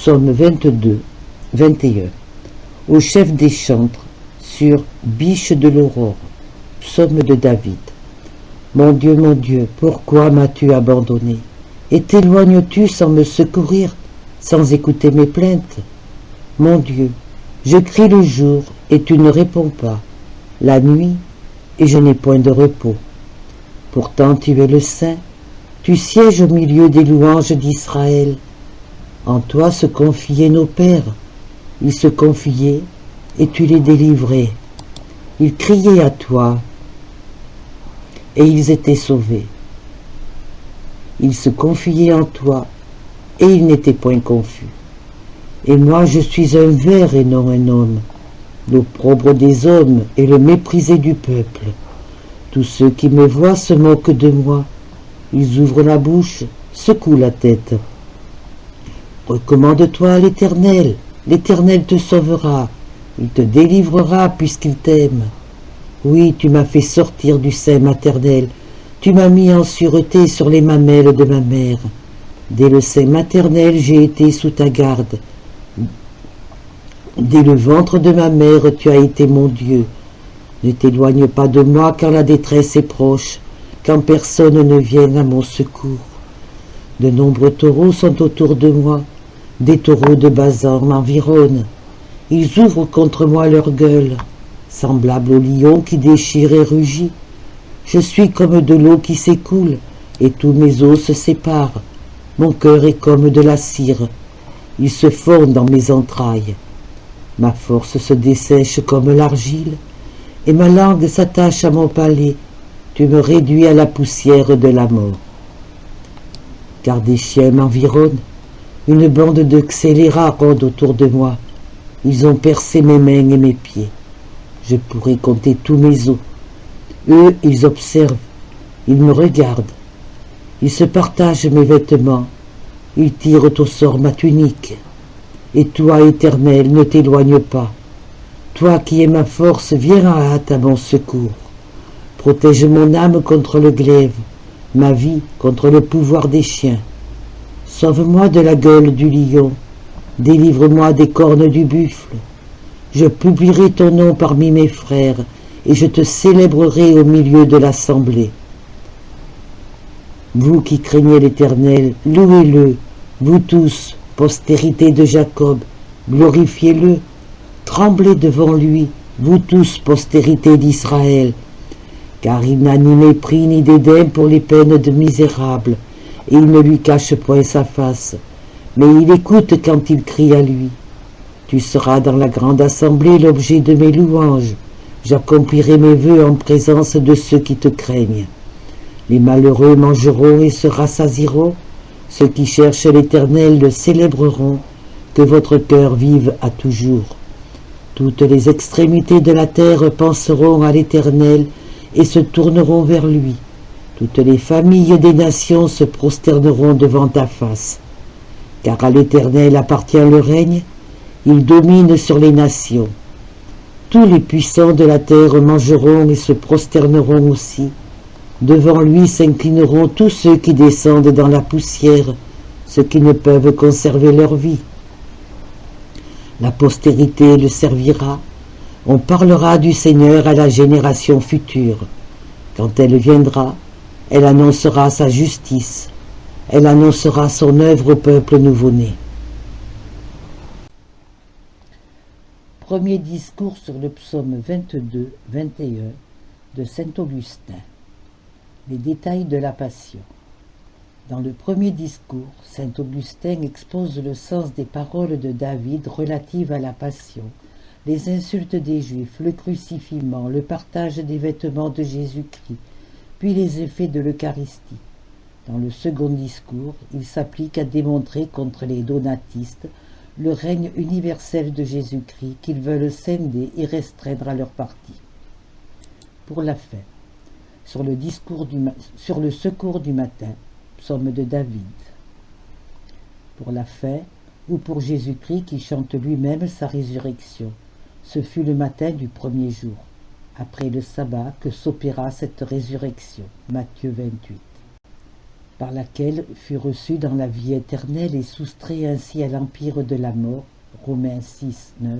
Psaume 22, 21. Au chef des chantres, sur Biche de l'aurore. Psaume de David. Mon Dieu, pourquoi m'as-tu abandonné? Et t'éloignes-tu sans me secourir, sans écouter mes plaintes? Mon Dieu, je crie le jour, et tu ne réponds pas, la nuit, et je n'ai point de repos. Pourtant tu es le Saint, tu sièges au milieu des louanges d'Israël. En toi se confiaient nos pères, ils se confiaient, et tu les délivrais. Ils criaient à toi, et ils étaient sauvés. Ils se confiaient en toi, et ils n'étaient point confus. Et moi je suis un ver et non un homme, l'opprobre des hommes et le méprisé du peuple. Tous ceux qui me voient se moquent de moi, ils ouvrent la bouche, secouent la tête. Recommande-toi à l'Éternel, l'Éternel te sauvera, il te délivrera puisqu'il t'aime. Oui, tu m'as fait sortir du sein maternel, tu m'as mis en sûreté sur les mamelles de ma mère. Dès le sein maternel, j'ai été sous ta garde. Dès le ventre de ma mère, tu as été mon Dieu. Ne t'éloigne pas de moi quand la détresse est proche, quand personne ne vienne à mon secours. De nombreux taureaux sont autour de moi, des taureaux de Basan m'environnent. Ils ouvrent contre moi leur gueule, semblables au lion qui déchire et rugit. Je suis comme de l'eau qui s'écoule, et tous mes os se séparent. Mon cœur est comme de la cire, il se fond dans mes entrailles. Ma force se dessèche comme l'argile, et ma langue s'attache à mon palais. Tu me réduis à la poussière de la mort. Car des chiens m'environnent, une bande de scélérats rôde autour de moi. Ils ont percé mes mains et mes pieds. Je pourrais compter tous mes os. Eux, ils observent, ils me regardent. Ils se partagent mes vêtements. Ils tirent au sort ma tunique. Et toi, Éternel, ne t'éloigne pas. Toi qui es ma force, viens à hâte à mon secours. Protège mon âme contre le glaive, ma vie contre le pouvoir des chiens. Sauve-moi de la gueule du lion, délivre-moi des cornes du buffle. Je publierai ton nom parmi mes frères, et je te célébrerai au milieu de l'assemblée. Vous qui craignez l'Éternel, louez-le, vous tous, postérité de Jacob, glorifiez-le, tremblez devant lui, vous tous, postérité d'Israël, car il n'a ni mépris ni dédain pour les peines de misérables, et il ne lui cache point sa face, mais il écoute quand il crie à lui. Tu seras dans la grande assemblée l'objet de mes louanges, j'accomplirai mes vœux en présence de ceux qui te craignent. Les malheureux mangeront et se rassasieront, ceux qui cherchent l'Éternel le célébreront, que votre cœur vive à toujours. Toutes les extrémités de la terre penseront à l'Éternel et se tourneront vers lui. Toutes les familles des nations se prosterneront devant ta face. Car à l'Éternel appartient le règne, il domine sur les nations. Tous les puissants de la terre mangeront et se prosterneront aussi. Devant lui s'inclineront tous ceux qui descendent dans la poussière, ceux qui ne peuvent conserver leur vie. La postérité le servira, on parlera du Seigneur à la génération future. Quand elle viendra, elle annoncera sa justice, elle annoncera son œuvre au peuple nouveau-né. Premier discours sur le psaume 22-21 de saint Augustin. Les détails de la Passion. Dans le premier discours, saint Augustin expose le sens des paroles de David relatives à la Passion, les insultes des Juifs, le crucifiement, le partage des vêtements de Jésus-Christ, puis les effets de l'Eucharistie. Dans le second discours, il s'applique à démontrer contre les donatistes le règne universel de Jésus-Christ qu'ils veulent scinder et restreindre à leur parti. Pour la fin, sur le secours du matin, psaume de David. Pour la fin, ou pour Jésus-Christ qui chante lui-même sa résurrection. Ce fut le matin du premier jour, après le sabbat, que s'opéra cette résurrection. Matthieu 28. par laquelle fut reçu dans la vie éternelle et soustrait ainsi à l'empire de la mort. Romains 6, 9.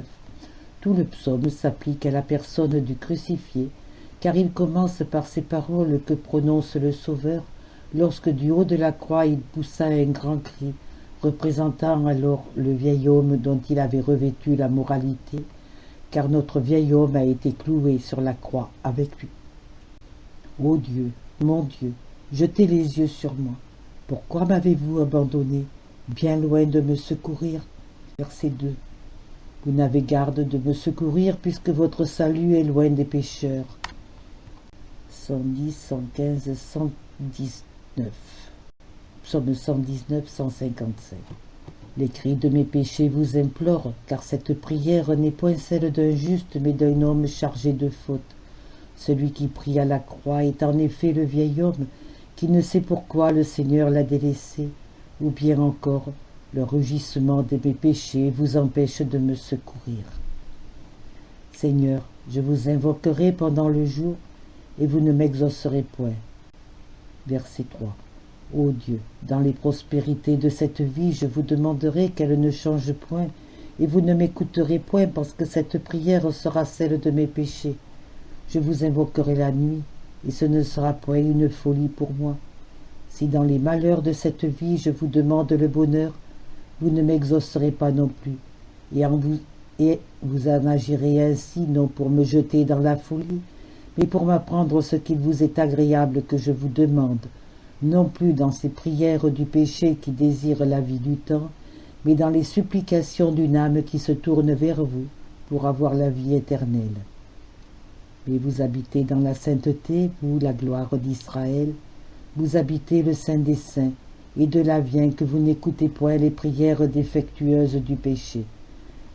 Tout le psaume s'applique à la personne du crucifié, car il commence par ces paroles que prononce le Sauveur lorsque du haut de la croix il poussa un grand cri, représentant alors le vieil homme dont il avait revêtu la moralité, car notre vieil homme a été cloué sur la croix avec lui. Ô Dieu, mon Dieu, jetez les yeux sur moi. Pourquoi m'avez-vous abandonné, bien loin de me secourir? Verset 2. Vous n'avez garde de me secourir, puisque votre salut est loin des pécheurs. 110, 115, 119. Psaume 119, 155. Les cris de mes péchés vous implorent, car cette prière n'est point celle d'un juste, mais d'un homme chargé de faute. Celui qui prie à la croix est en effet le vieil homme, qui ne sait pourquoi le Seigneur l'a délaissé, ou bien encore, le rugissement de mes péchés vous empêche de me secourir. Seigneur, je vous invoquerai pendant le jour, et vous ne m'exaucerez point. Verset 3. Ô Dieu, dans les prospérités de cette vie, je vous demanderai qu'elle ne change point, et vous ne m'écouterez point, parce que cette prière sera celle de mes péchés. Je vous invoquerai la nuit, et ce ne sera point une folie pour moi. Si dans les malheurs de cette vie je vous demande le bonheur, vous ne m'exaucerez pas non plus, et vous en agirez ainsi non pour me jeter dans la folie, mais pour m'apprendre ce qu'il vous est agréable que je vous demande, non plus dans ces prières du péché qui désirent la vie du temps, mais dans les supplications d'une âme qui se tourne vers vous pour avoir la vie éternelle. Mais vous habitez dans la sainteté, vous, la gloire d'Israël, vous habitez le Saint des Saints, et de là vient que vous n'écoutez point les prières défectueuses du péché.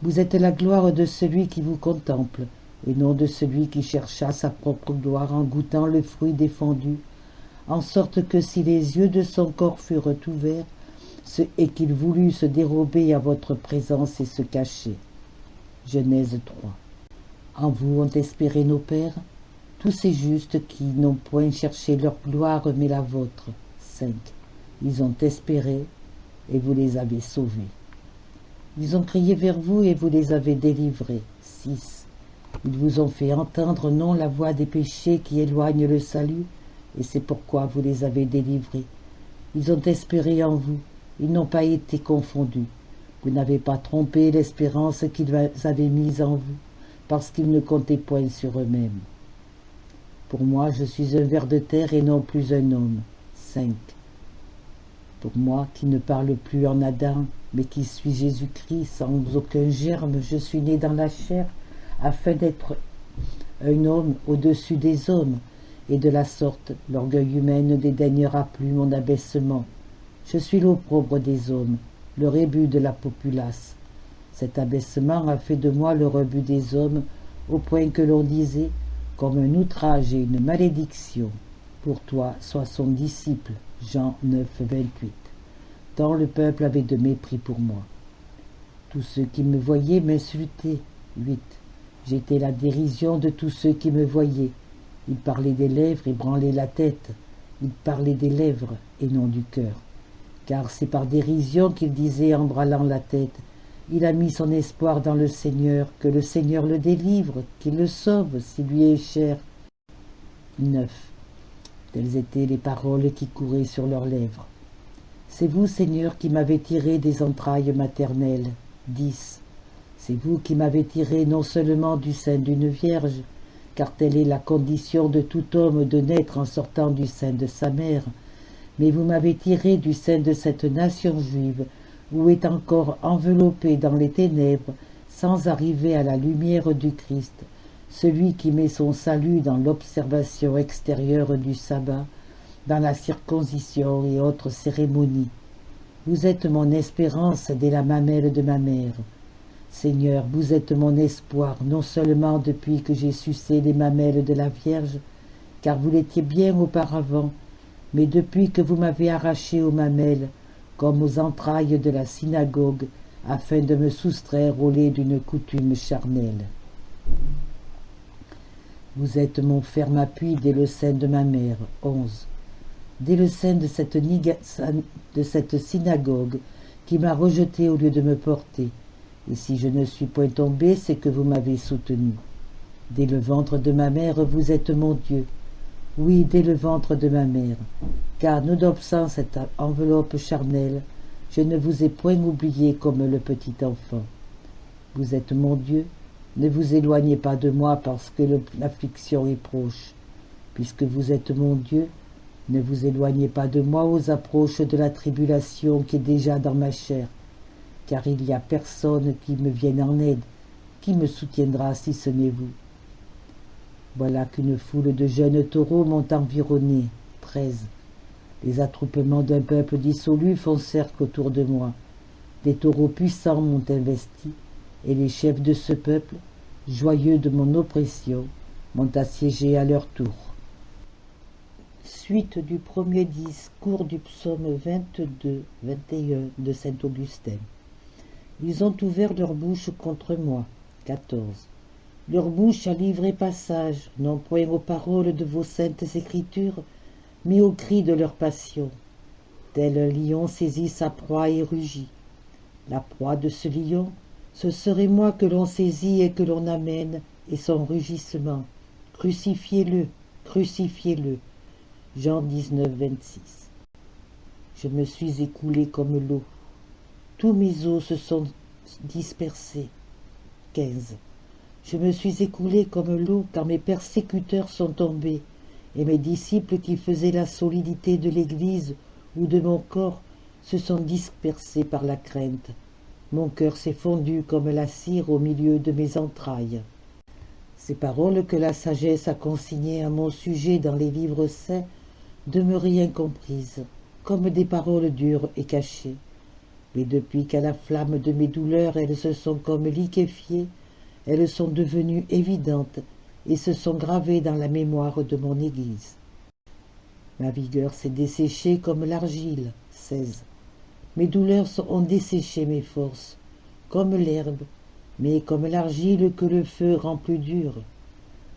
Vous êtes la gloire de celui qui vous contemple, et non de celui qui chercha sa propre gloire en goûtant le fruit défendu, en sorte que si les yeux de son corps furent ouverts, et qu'il voulut se dérober à votre présence et se cacher. Genèse 3. En vous ont espéré nos pères, tous ces justes qui n'ont point cherché leur gloire mais la vôtre. 5. Ils ont espéré, et vous les avez sauvés. Ils ont crié vers vous, et vous les avez délivrés. 6. Ils vous ont fait entendre non la voix des péchés qui éloignent le salut, et c'est pourquoi vous les avez délivrés. Ils ont espéré en vous, ils n'ont pas été confondus. Vous n'avez pas trompé l'espérance qu'ils avaient mise en vous, parce qu'ils ne comptaient point sur eux-mêmes. Pour moi, je suis un ver de terre et non plus un homme. 5. Pour moi, qui ne parle plus en Adam, mais qui suis Jésus-Christ, sans aucun germe, je suis né dans la chair, afin d'être un homme au-dessus des hommes, et de la sorte, l'orgueil humain ne dédaignera plus mon abaissement. Je suis l'opprobre des hommes, le rébut de la populace. Cet abaissement a fait de moi le rebut des hommes, au point que l'on disait, comme un outrage et une malédiction. Pour toi, sois son disciple. Jean 9, 28. Tant le peuple avait de mépris pour moi. Tous ceux qui me voyaient m'insultaient. 8. J'étais la dérision de tous ceux qui me voyaient. Ils parlaient des lèvres et branlaient la tête. Ils parlaient des lèvres et non du cœur. Car c'est par dérision qu'ils disaient en branlant la tête. Il a mis son espoir dans le Seigneur, que le Seigneur le délivre, qu'il le sauve s'il lui est cher. 9. Telles étaient les paroles qui couraient sur leurs lèvres. C'est vous, Seigneur, qui m'avez tiré des entrailles maternelles. 10. C'est vous qui m'avez tiré non seulement du sein d'une vierge, car telle est la condition de tout homme de naître en sortant du sein de sa mère, mais vous m'avez tiré du sein de cette nation juive, où est encore enveloppé dans les ténèbres, sans arriver à la lumière du Christ, celui qui met son salut dans l'observation extérieure du sabbat, dans la circoncision et autres cérémonies. Vous êtes mon espérance dès la mamelle de ma mère. Seigneur, vous êtes mon espoir, non seulement depuis que j'ai sucé les mamelles de la Vierge, car vous l'étiez bien auparavant, mais depuis que vous m'avez arraché aux mamelles, comme aux entrailles de la synagogue, afin de me soustraire au lait d'une coutume charnelle. Vous êtes mon ferme appui dès le sein de ma mère. 11. dès le sein de cette synagogue qui m'a rejeté au lieu de me porter. Et si je ne suis point tombé, c'est que vous m'avez soutenu. Dès le ventre de ma mère, vous êtes mon Dieu. Oui, dès le ventre de ma mère. Car nonobstant cette enveloppe charnelle, je ne vous ai point oublié comme le petit enfant. Vous êtes mon Dieu, ne vous éloignez pas de moi parce que l'affliction est proche. Puisque vous êtes mon Dieu, ne vous éloignez pas de moi aux approches de la tribulation qui est déjà dans ma chair, car il n'y a personne qui me vienne en aide, qui me soutiendra si ce n'est vous. Voilà qu'une foule de jeunes taureaux m'ont environné. 13. Les attroupements d'un peuple dissolu font cercle autour de moi. Des taureaux puissants m'ont investi, et les chefs de ce peuple, joyeux de mon oppression, m'ont assiégé à leur tour. Suite du premier discours du psaume 22-21 de saint Augustin. Ils ont ouvert leur bouche contre moi. 14. Leur bouche a livré passage, non point aux paroles de vos saintes écritures, mais aux cris de leur passion. Tel un lion saisit sa proie et rugit. La proie de ce lion, ce serait moi que l'on saisit et que l'on amène, et son rugissement. Crucifiez-le, crucifiez-le. Jean 19, 26. Je me suis écoulé comme l'eau. Tous mes os se sont dispersés. 15. Je me suis écoulé comme l'eau car mes persécuteurs sont tombés, et mes disciples qui faisaient la solidité de l'Église ou de mon corps se sont dispersés par la crainte. Mon cœur s'est fondu comme la cire au milieu de mes entrailles. Ces paroles que la sagesse a consignées à mon sujet dans les livres saints demeuraient incomprises, comme des paroles dures et cachées. Mais depuis qu'à la flamme de mes douleurs elles se sont comme liquéfiées, elles sont devenues évidentes et se sont gravées dans la mémoire de mon Église. Ma vigueur s'est desséchée comme l'argile. 16. Mes douleurs ont desséché mes forces, comme l'herbe, mais comme l'argile que le feu rend plus dure.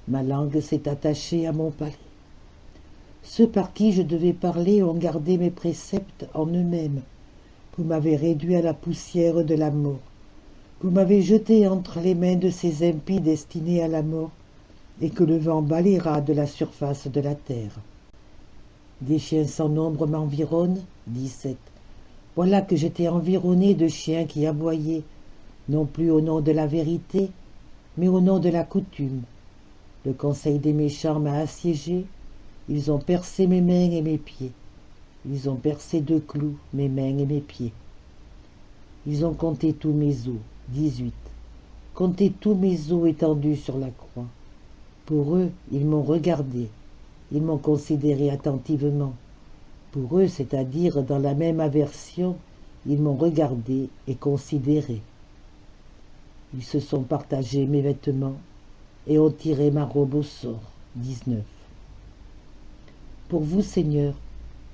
Ma langue s'est attachée à mon palais. Ceux par qui je devais parler ont gardé mes préceptes en eux-mêmes. Vous m'avez réduit à la poussière de la mort. Vous m'avez jeté entre les mains de ces impies destinés à la mort, et que le vent balayera de la surface de la terre. Des chiens sans nombre m'environnent. 17. Voilà que j'étais environné de chiens qui aboyaient, non plus au nom de la vérité, mais au nom de la coutume. Le conseil des méchants m'a assiégé, ils ont percé mes mains et mes pieds. Ils ont percé de clous mes mains et mes pieds. Ils ont compté tous mes os. 18. Compté tous mes os étendus sur la croix. Pour eux, ils m'ont regardé, ils m'ont considéré attentivement. Pour eux, c'est-à-dire dans la même aversion, ils m'ont regardé et considéré. Ils se sont partagés mes vêtements et ont tiré ma robe au sort. 19. Pour vous, Seigneur,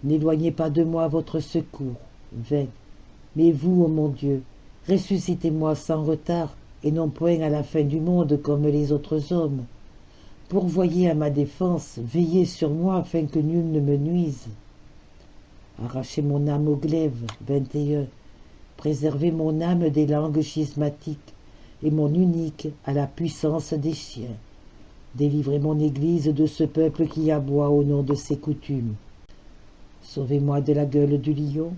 n'éloignez pas de moi votre secours. 20. Mais vous, ô mon Dieu, ressuscitez-moi sans retard, et non point à la fin du monde comme les autres hommes. Pourvoyez à ma défense, veillez sur moi afin que nul ne me nuise. Arrachez mon âme au glaive. 21. Préservez mon âme des langues schismatiques, et mon unique à la puissance des chiens. Délivrez mon Église de ce peuple qui aboie au nom de ses coutumes. Sauvez-moi de la gueule du lion.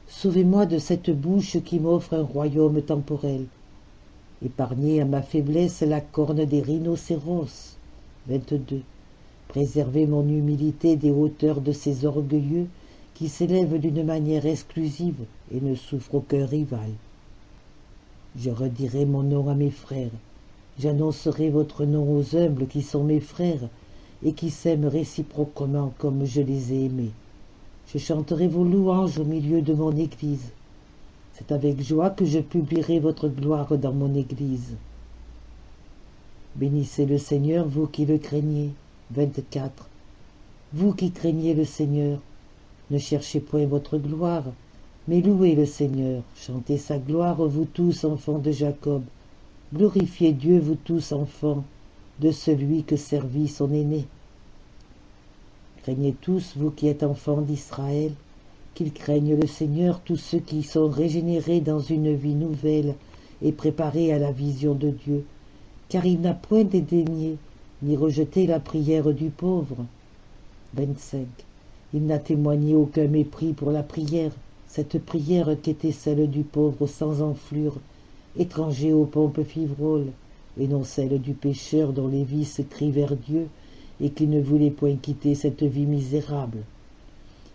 Sauvez-moi de cette bouche qui m'offre un royaume temporel. Épargnez à ma faiblesse la corne des rhinocéros. 22. Préservez mon humilité des hauteurs de ces orgueilleux qui s'élèvent d'une manière exclusive et ne souffrent aucun rival. Je redirai mon nom à mes frères. J'annoncerai votre nom aux humbles qui sont mes frères et qui s'aiment réciproquement comme je les ai aimés. Je chanterai vos louanges au milieu de mon Église. C'est avec joie que je publierai votre gloire dans mon Église. Bénissez le Seigneur, vous qui le craignez. 24. Vous qui craignez le Seigneur, ne cherchez point votre gloire, mais louez le Seigneur. Chantez sa gloire, vous tous, enfants de Jacob. Glorifiez Dieu, vous tous, enfants, de celui que servit son aîné. Craignez tous, vous qui êtes enfants d'Israël, qu'ils craignent le Seigneur, tous ceux qui sont régénérés dans une vie nouvelle et préparés à la vision de Dieu, car il n'a point dédaigné ni rejeté la prière du pauvre. 25. Il n'a témoigné aucun mépris pour la prière, cette prière qui était celle du pauvre sans enflure, étranger aux pompes fivroles, et non celle du pécheur dont les vices crient vers Dieu et qui ne voulait point quitter cette vie misérable.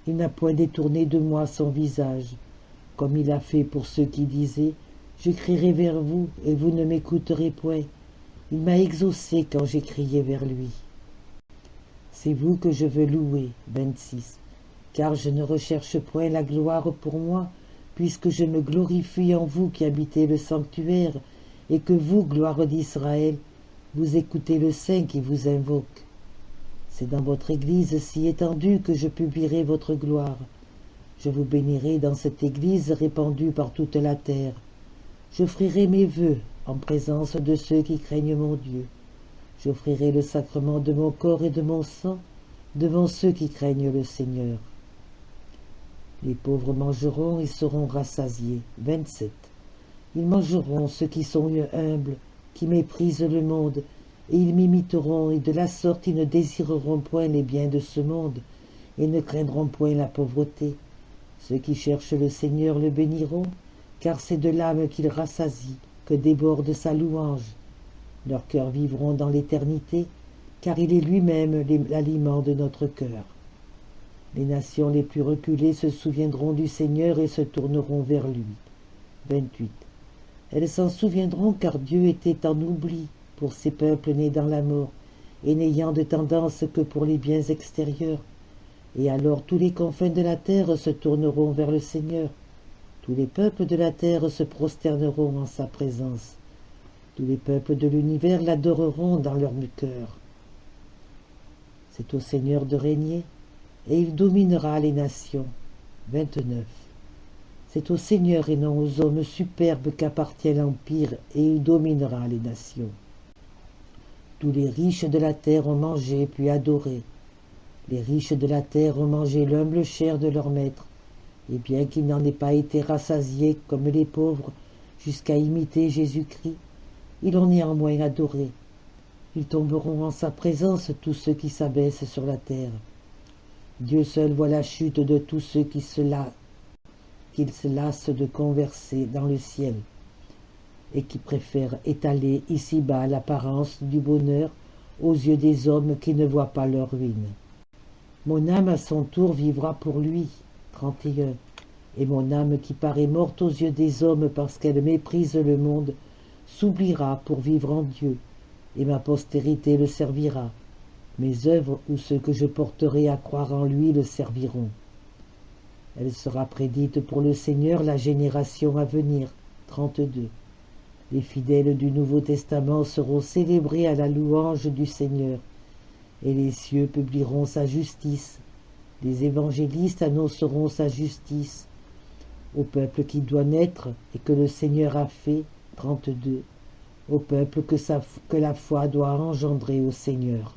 Il n'a point détourné de moi son visage, comme il a fait pour ceux qui disaient « Je crierai vers vous, et vous ne m'écouterez point ». Il m'a exaucé quand j'ai crié vers lui. C'est vous que je veux louer. 26. Car je ne recherche point la gloire pour moi, puisque je me glorifie en vous qui habitez le sanctuaire, et que vous, gloire d'Israël, vous écoutez le Saint qui vous invoque. C'est dans votre Église si étendue que je publierai votre gloire. Je vous bénirai dans cette Église répandue par toute la terre. J'offrirai mes vœux en présence de ceux qui craignent mon Dieu. J'offrirai le sacrement de mon corps et de mon sang devant ceux qui craignent le Seigneur. Les pauvres mangeront et seront rassasiés. 27. Ils mangeront ceux qui sont humbles, qui méprisent le monde, et ils m'imiteront, et de la sorte ils ne désireront point les biens de ce monde, et ne craindront point la pauvreté. Ceux qui cherchent le Seigneur le béniront, car c'est de l'âme qu'il rassasie, que déborde sa louange. Leurs cœurs vivront dans l'éternité, car il est lui-même l'aliment de notre cœur. Les nations les plus reculées se souviendront du Seigneur et se tourneront vers lui. 28. Elles s'en souviendront car Dieu était en oubli pour ces peuples nés dans la mort et n'ayant de tendance que pour les biens extérieurs. Et alors tous les confins de la terre se tourneront vers le Seigneur. Tous les peuples de la terre se prosterneront en sa présence. Tous les peuples de l'univers l'adoreront dans leur cœur. C'est au Seigneur de régner, et il dominera les nations. 29. C'est au Seigneur et non aux hommes superbes qu'appartient l'empire, et il dominera les nations. Tous les riches de la terre ont mangé puis adoré. Les riches de la terre ont mangé l'humble chair de leur maître, et bien qu'ils n'en aient pas été rassasiés comme les pauvres jusqu'à imiter Jésus-Christ, ils l'ont néanmoins adoré. Ils tomberont en sa présence tous ceux qui s'abaissent sur la terre. Dieu seul voit la chute de tous ceux qui se lassent de converser dans le ciel et qui préfèrent étaler ici-bas l'apparence du bonheur aux yeux des hommes qui ne voient pas leur ruine. Mon âme à son tour vivra pour lui. 31. Et mon âme qui paraît morte aux yeux des hommes parce qu'elle méprise le monde s'oubliera pour vivre en Dieu, et ma postérité le servira. Mes œuvres ou ceux que je porterai à croire en lui le serviront. Elle sera prédite pour le Seigneur la génération à venir. 32. Les fidèles du Nouveau Testament seront célébrés à la louange du Seigneur, et les cieux publieront sa justice. Les évangélistes annonceront sa justice au peuple qui doit naître et que le Seigneur a fait. 32. Au peuple que la foi doit engendrer au Seigneur.